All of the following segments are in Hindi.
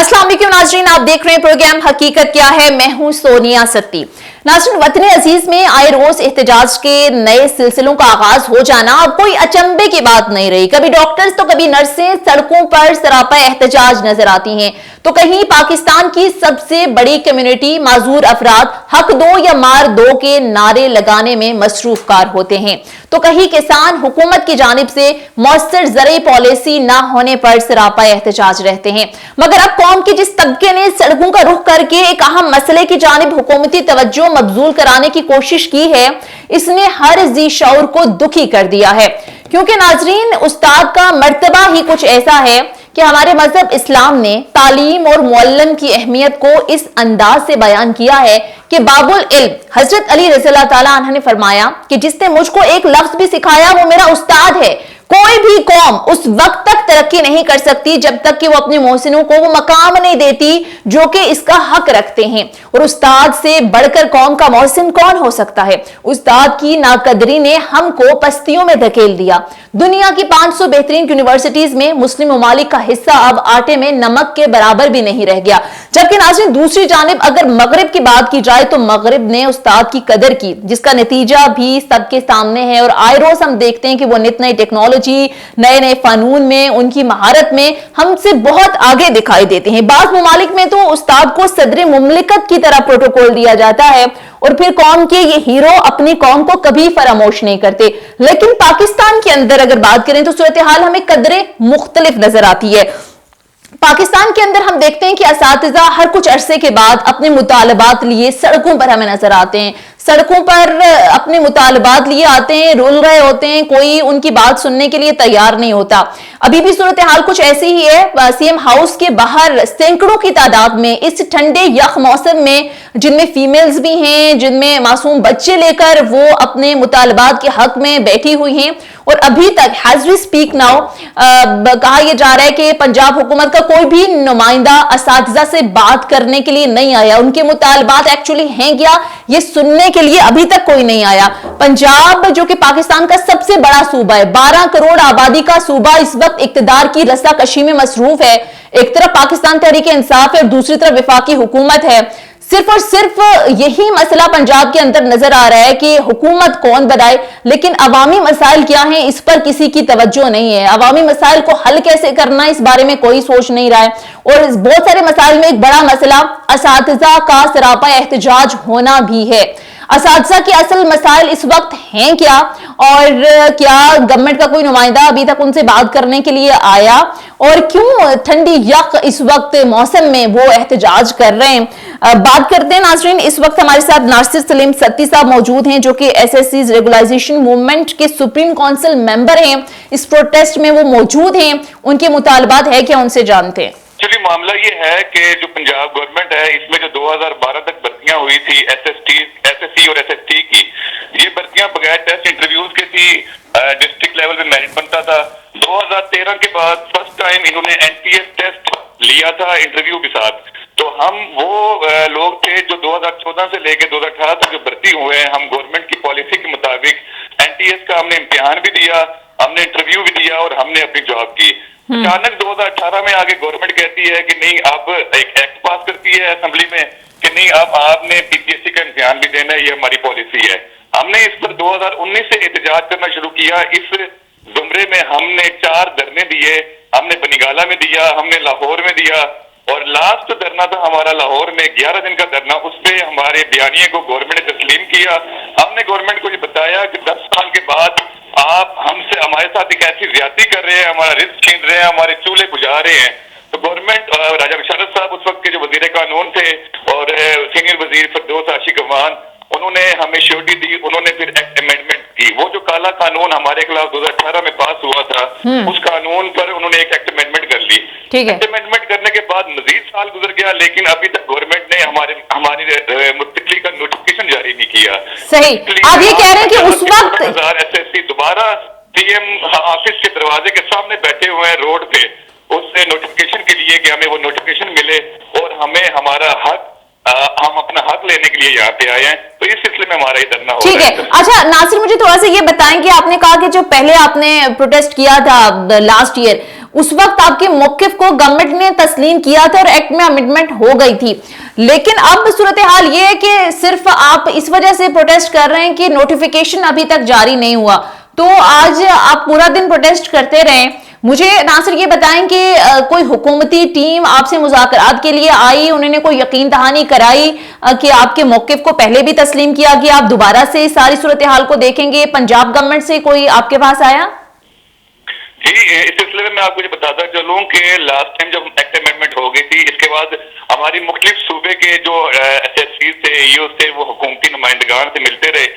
अस्सलाम वालेकुम नाज़रीन, आप देख रहे हैं प्रोग्राम हकीकत क्या है। मैं हूं सोनिया सत्ती। नाज़रीन, वतन अजीज में आए रोज एहतजाज के नए सिलसिलों का आगाज हो जाना अब कोई अचंभे की बात नहीं रही। कभी डॉक्टर्स तो कभी नर्सें सड़कों पर सरापा एहतजाज नजर आती हैं, तो कहीं पाकिस्तान की सबसे बड़ी कम्युनिटी माजूर अफराद हक दो या मार दो के नारे लगाने में मसरूफ कार होते हैं, तो कहीं किसान हुकूमत की जानिब से मौसर ज़रूरी पॉलिसी ना होने पर सरापा एहतजाज रहते हैं। मगर अब कौम के जिस तबके ने सड़कों का रुख करके एक अहम मसले की जानिब हुकूमती तवज्जो मबजूल कराने की कोशिश की है, इसने हर जी शऊर को दुखी कर दिया है। क्योंकि नाजरीन, उस्ताद का मर्तबा ही कुछ ऐसा है कि हमारे मजहब इस्लाम ने तालीम और मुअल्लिम की अहमियत को इस अंदाज से बयान किया है कि बाबुल इल्म हजरत अली रज़ियल्लाहु ताला अन्हु ने फरमाया कि जिसने मुझको एक लफ्ज भी सिखाया वो मेरा उस्ताद है। कोई भी कौम उस वक्त तक तरक्की नहीं कर सकती जब तक कि वो अपने मोहसिनों को वो मकाम नहीं देती जो कि इसका हक रखते हैं। और उस्ताद से बढ़कर कौम का मोहसिन कौन हो सकता है। उस्ताद की नाकदरी ने हमको पस्तियों में धकेल दिया। दुनिया की 500 बेहतरीन यूनिवर्सिटीज में मुस्लिम ममालिक का हिस्सा अब आटे में नमक के बराबर भी नहीं रह गया। जबकि नाज़रीन, दूसरी जानिब अगर मगरिब की बात की जाए तो मगरिब ने उस्ताद की कदर की, जिसका नतीजा भी सबके सामने है। और आए रोज हम देखते हैं कि वो नित नई टेक्नोलॉजी, नए नए कानून में, उनकी महारत में हमसे बहुत आगे दिखाई देते हैं। बाज़ ममालिक में तो उस्ताद को सदर मुमलिकत की तरह प्रोटोकॉल दिया जाता है और फिर कौम के ये हीरो अपनी कौम को कभी फरामोश नहीं करते। लेकिन पाकिस्तान के अंदर अगर बात करें तो सूरत हाल हमें कदरे मुख्तलिफ नजर आती है। पाकिस्तान के अंदर हम देखते हैं कि असातिज़ा हर कुछ अरसे के बाद अपने मुतालबात लिए सड़कों पर हमें नजर आते हैं। सड़कों पर अपने मुतालबात लिए आते हैं, रुल रहे होते हैं, कोई उनकी बात सुनने के लिए तैयार नहीं होता। अभी भी सूरत हाल कुछ ऐसी ही है। सीएम हाउस के बाहर सैकड़ों की तादाद में इस ठंडे यख मौसम में, जिनमें फीमेल्स भी हैं, जिनमें मासूम बच्चे लेकर वो अपने मुतालबात के हक में बैठी हुई हैं। और अभी तक एज वी स्पीक नाउ कहा यह जा रहा है कि पंजाब हुकूमत का कोई भी नुमाइंदा असातिज़ा से बात करने के लिए नहीं आया। उनके मुतालबात एक्चुअली हैं क्या, ये सुनने के लिए अभी तक कोई नहीं आया। पंजाब जो कि पाकिस्तान का सबसे बड़ा सूबा है, 12 करोड़ आबादी का सूबा, इस वक्त इक्तदार की रस्साकशी में मसरूफ है। एक तरफ पाकिस्तान तहरीक इंसाफ है और दूसरी तरफ वफाकी हुकूमत है। सिर्फ और सिर्फ यही मसला पंजाब के अंदर नजर आ रहा है कि हुकूमत कौन बनाए, लेकिन अवामी मसाइल क्या हैं इस पर किसी की तवज्जो नहीं है। अवामी मसाइल को हल कैसे करना है इस बारे में कोई सोच नहीं रहा है। और बहुत सारे मसाइल में एक बड़ा मसला असातिज़ा का सरापा एहतजाज होना भी है। असातिज़ा के असल मसाइल इस वक्त हैं क्या, और क्या गवर्नमेंट का कोई नुमाइंदा अभी तक उनसे बात करने के लिए आया, और क्यों ठंडी यक इस वक्त मौसम में वो एहतजाज कर रहे हैं। बात करते हैं नाज़रीन, इस वक्त हमारे साथ नासिर सलीम सत्ती साहब मौजूद हैं जो कि एसएससी रेगुलाइजेशन मूवमेंट के सुप्रीम काउंसिल मेंबर हैं। इस प्रोटेस्ट में वो मौजूद हैं, उनके मुतालबात है क्या, उनसे जानते हैं। चलिए, मामला ये है कि जो पंजाब गवर्नमेंट है इसमें जो 2012 तक भर्तियां हुई थी एसएससी और एसएसटी की, ये भर्तियां बगैर टेस्ट इंटरव्यूज के थी। डिस्ट्रिक्ट लेवल पे मेरिट बनता था। 2013 के बाद फर्स्ट टाइम इन्होंने एनटीएस टेस्ट लिया था इंटरव्यू के साथ। तो हम वो लोग थे जो 2014 से लेकर 2018 तक जो भर्ती हुए हैं, हम गवर्नमेंट की पॉलिसी के मुताबिक एनटीएस का हमने इम्तिहान भी दिया, हमने इंटरव्यू भी दिया और हमने अपनी जॉब की। अचानक 2018 में आगे गवर्नमेंट कहती है कि नहीं, अब एक एक्ट पास करती है असेंबली में कि नहीं, अब आपने पीपीएससी का इम्तिहान भी देना है, ये हमारी पॉलिसी है। हमने इस पर 2019 से एहतजाज करना शुरू किया। इस जुमरे में हमने 4 धरने दिए, हमने बनीगाला में दिया, हमने लाहौर में दिया, और लास्ट धरना था हमारा लाहौर में 11 दिन का धरना। उस पर हमारे बयानिए को गवर्नमेंट ने तस्लीम किया। हमने गवर्नमेंट को ये बताया कि 10 साल के बाद आप हमसे हमारे साथ एक ऐसी ज्यादती कर रहे हैं, हमारा रिस्क छीन रहे हैं, हमारे चूल्हे बुझा रहे हैं। तो गवर्नमेंट, राजा बिशारत साहब उस वक्त के जो वजीर कानून थे और सीनियर वजीर फिरदौस आशिक अमान, उन्होंने हमें श्योरिटी दी। उन्होंने फिर एक्ट अमेंडमेंट की। वो जो काला कानून हमारे खिलाफ 2018 में पास हुआ था, उस कानून पर उन्होंने एक एक्ट अमेंडमेंट कर ली। एक्ट अमेंडमेंट करने के बाद मजीद साल गुजर गया, लेकिन अभी तक गवर्नमेंट ने हमारी मुस्तकली का नोटिफिकेशन जारी नहीं किया। सही, आप ये कह रहे हैं कि उस वक्त एसएससी दोबारा सीएम ऑफिस के दरवाजे के सामने बैठे हुए हैं रोड पे, उससे नोटिफिकेशन के लिए कि हमें वो नोटिफिकेशन मिले और हमें हमारा हक, हम अपना हक लेने के लिए यहाँ पे आए हैं। तो इस सिलसिले में हमारा ये धरना हो रहा है। ठीक है। अच्छा नासिर, मुझे थोड़ा सा ये बताएं कि आपने कहा कि जो पहले आपने प्रोटेस्ट किया था लास्ट ईयर, उस वक्त आपके मौकिफ को गवर्नमेंट ने तस्लीम किया था और एक्ट में अमेंडमेंट हो गई थी। लेकिन अब सूरत हाल ये है कि सिर्फ आप इस वजह से प्रोटेस्ट कर रहे हैं कि नोटिफिकेशन अभी तक जारी नहीं हुआ, तो आज आप पूरा दिन प्रोटेस्ट करते रहे। मुझे नासिर ये बताएं कि कोई हुकूमती टीम आपसे मुज़ाकरात के लिए आई, उन्होंने कोई यकीन दहानी कराई कि आपके मौक़िफ़ को पहले भी तस्लीम किया कि आप दोबारा से सारी सूरत हाल को देखेंगे? पंजाब गवर्नमेंट से कोई आपके पास आया? जी, इस सिलसिले में मैं आपको ये बताता चलूं कि लास्ट टाइम जब एक्ट अमेंडमेंट हो गई थी, इसके बाद हमारी मुख्तलिफ सूबे के जो SSC थे, EO थे, वो हुकूमती नुमाइंदगान से मिलते रहे,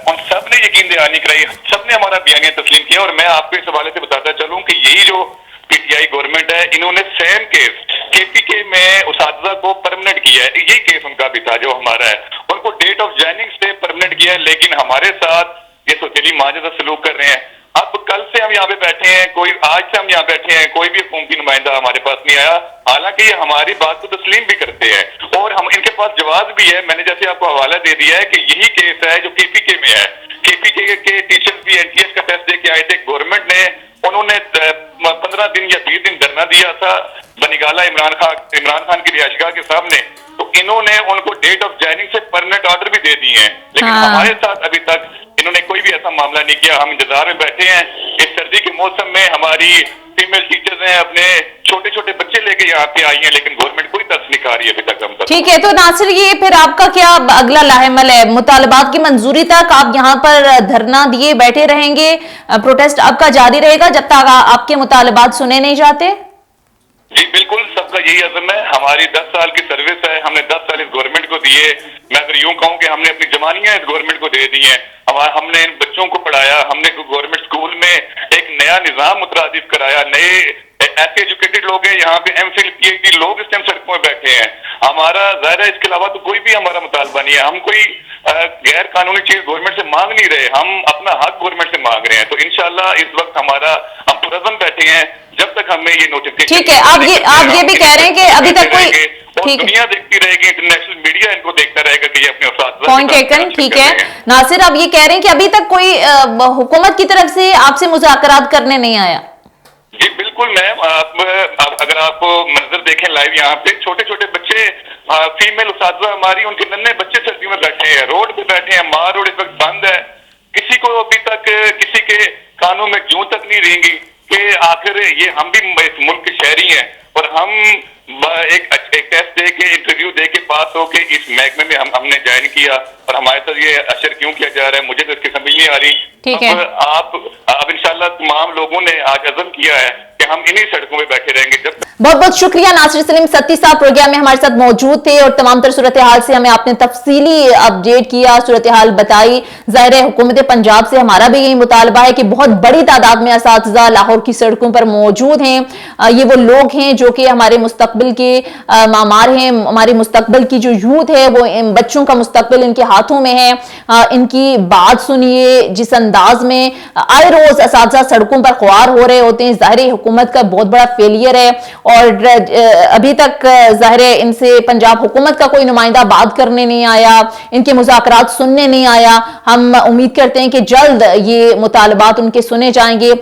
उन सब ने यकीन दहानी कराई, सब ने हमारा बयानिया तस्लीम किया। और मैं आपको इस हवाले से बताता चलूं कि यही जो PTI गवर्नमेंट है, इन्होंने सेम केस KPK में उसातिज़ा को परमानेंट किया है। यही केस उनका भी था जो हमारा है, उनको डेट ऑफ ज्वाइनिंग से परमानेंट किया है, लेकिन हमारे साथ ये सोचेली माजदा सलूक कर रहे हैं। अब कल से हम यहाँ पे बैठे हैं, आज से हम यहाँ बैठे हैं, कोई भी हुकूमती नुमाइंदा हमारे पास नहीं आया, हालांकि ये हमारी बात को तस्लीम भी करते हैं और हम इनके पास जवाब भी है। मैंने जैसे आपको हवाला दे दिया है कि यही केस है जो KPK में है। KPK के टीचर्स भी NTS का टेस्ट दे के आए थे, गवर्नमेंट ने उन्होंने 15 दिन या 20 दिन धरना दिया था बनीगाला इमरान खान की रिहायशगाह के सामने, तो इन्होंने उनको डेट ऑफ ज्वाइनिंग से परमानेंट ऑर्डर भी दे दिए हैं, लेकिन हमारे साथ अभी तक इन्होंने कोई भी ऐसा मामला नहीं किया। हम इंतजार में बैठे हैं। इस सर्दी के मौसम में हमारी फीमेल टीचर्स हैं, अपने छोटे छोटे बच्चे लेके यहाँ पे आई हैं, लेकिन गवर्नमेंट कोई तरस नहीं खा रही है अभी तक हम तक। ठीक है, तो नासिर ये फिर आपका क्या अगला लाहेमल है? मुतालबात की मंजूरी तक आप यहाँ पर धरना दिए बैठे रहेंगे, प्रोटेस्ट आपका जारी रहेगा जब तक आपके मुतालबात सुने नहीं जाते? जी बिल्कुल, सबका यही अज़म है। हमारी 10 साल की सर्विस है, हमने 10 साल इस गवर्नमेंट को दिए। मैं अगर यूं कहूं कि हमने अपनी जवानियां इस गवर्नमेंट को दे दी हैं। हमने इन बच्चों को पढ़ाया, हमने गवर्नमेंट स्कूल में एक नया निजाम मुतरादिफ कराया, नए ऐसे एजुकेटेड लोग हैं यहाँ पे, MPhil PhD लोग इस टाइम सड़कों में बैठे हैं। हमारा जाहिर है इसके अलावा तो कोई भी हमारा मुतालबा नहीं है। हम कोई गैर कानूनी चीज गवर्नमेंट से मांग नहीं रहे, हम अपना हक गवर्नमेंट से मांग रहे हैं। तो इंशाल्लाह इस वक्त हम पुरअज़्म बैठे हैं जब तक हमें ये नोटिफिकेशन। ठीक है, आप ये भी कह रहे हैं कि अभी तक कोई दुनिया देखती रहेगी, इंटरनेशनल मीडिया इनको देखता रहेगा कि ये अपने पॉइंट टेकन। ठीक है नासिर, आप ये कह रहे हैं कि अभी तक कोई हुकूमत की तरफ से आपसे मुज़ाकरात करने नहीं आया? जी बिल्कुल मैम, अगर आप मंजर देखें लाइव, यहाँ पे छोटे छोटे बच्चे, फीमेल उस्ताज़ा हमारी, उनके नन्हे बच्चे सर्दियों में बैठे हैं, रोड पे बैठे हैं। मार रोड इस वक्त बंद है, किसी को अभी तक किसी के कानों में जूं तक नहीं रेंगी कि आखिर ये हम भी इस मुल्क के शहरी हैं और हम एक टेस्ट दे के, इंटरव्यू दे के पास होके इस महकमे में हमने ज्वाइन किया, और हमारे साथ ये अशर क्यों किया जा रहा है मुझे तो इसकी समझ नहीं आ रही। ठीक है, अब इंशाल्लाह तमाम लोगों ने आज अज़म किया है कि हम इन्हीं सड़कों में बैठे रहेंगे जब। बहुत बहुत शुक्रिया नासिर सलीम सत्ती साहब, प्रोग्राम में हमारे साथ मौजूद थे और तमाम तर सूरत हाल से हमें आपने तफसीली अपडेट किया, सूरत हाल बताई। जाहिर है हुकूमत पंजाब से हमारा भी यही मुतालबा है कि बहुत बड़ी तादाद में असातिज़ा लाहौर की सड़कों पर मौजूद हैं। ये वो लोग हैं जो कि हमारे मुस्तकबिल के मामार हैं, हमारे मुस्तकबिल की जो यूथ है वो बच्चों का मुस्तकबिल इनके हाथों में है। इनकी बात सुनिए, जिस अंदाज में आए रोज असातिज़ा सड़कों पर ख्वार हो रहे होते हैं। जाहिर है हुकूमत का बहुत बड़ा फेलियर है और अभी तक जाहिर है इनसे पंजाब हुकूमत का कोई नुमाइंदा बात करने नहीं आया, इनके मुज़ाकरात सुनने नहीं आया। हम उम्मीद करते हैं कि जल्द ये मुतालबात उनके सुने जाएंगे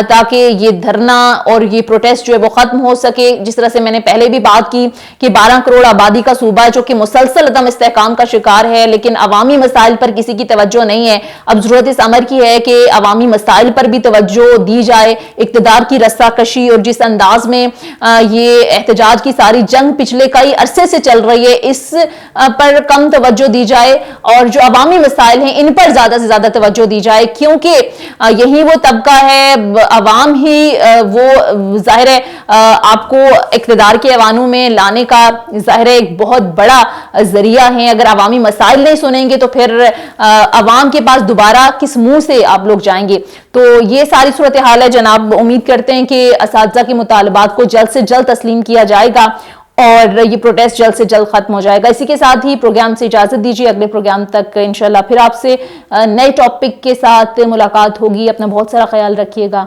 ताकि ये धरना और ये प्रोटेस्ट जो है वो खत्म हो सके। जिस तरह से मैंने पहले भी बात की कि 12 करोड़ आबादी का सूबा है जो कि मुसलसल अदम इस्तेहकाम का शिकार है, लेकिन अवामी मसाइल पर किसी की तवज्जो नहीं है। अब जरूरत इस अमर की है कि अवामी मसाइल पर भी तवज्जो दी जाए। इक़्तिदार की रस्साकशी और जिस अंदाज में ये एहतजाज की सारी जंग पिछले कई अरसे से चल रही है, इस पर कम तवज्जो दी जाए और जो अवामी मसाइल हैं इन पर ज्यादा से ज्यादा तवज्जो दी जाए, क्योंकि यही वो तबका है, अवाम ही वो जाहिर है आपको इक़्तिदार के ऐवानों में लाने का जाहिर है एक बहुत बड़ा जरिया है। अगर अवामी मसाइल नहीं सुनेंगे तो फिर अवाम के पास दोबारा किस मुंह से आप लोग जाएंगे। तो ये सारी सूरत हाल है जनाब। उम्मीद करते हैं कि असातिज़ा के मुतालबात को जल्द से जल्द तस्लीम किया जाएगा और ये प्रोटेस्ट जल्द से जल्द खत्म हो जाएगा। इसी के साथ ही प्रोग्राम से इजाजत दीजिए, अगले प्रोग्राम तक इंशाल्लाह फिर आपसे नए टॉपिक के साथ मुलाकात होगी। अपना बहुत सारा ख्याल रखिएगा।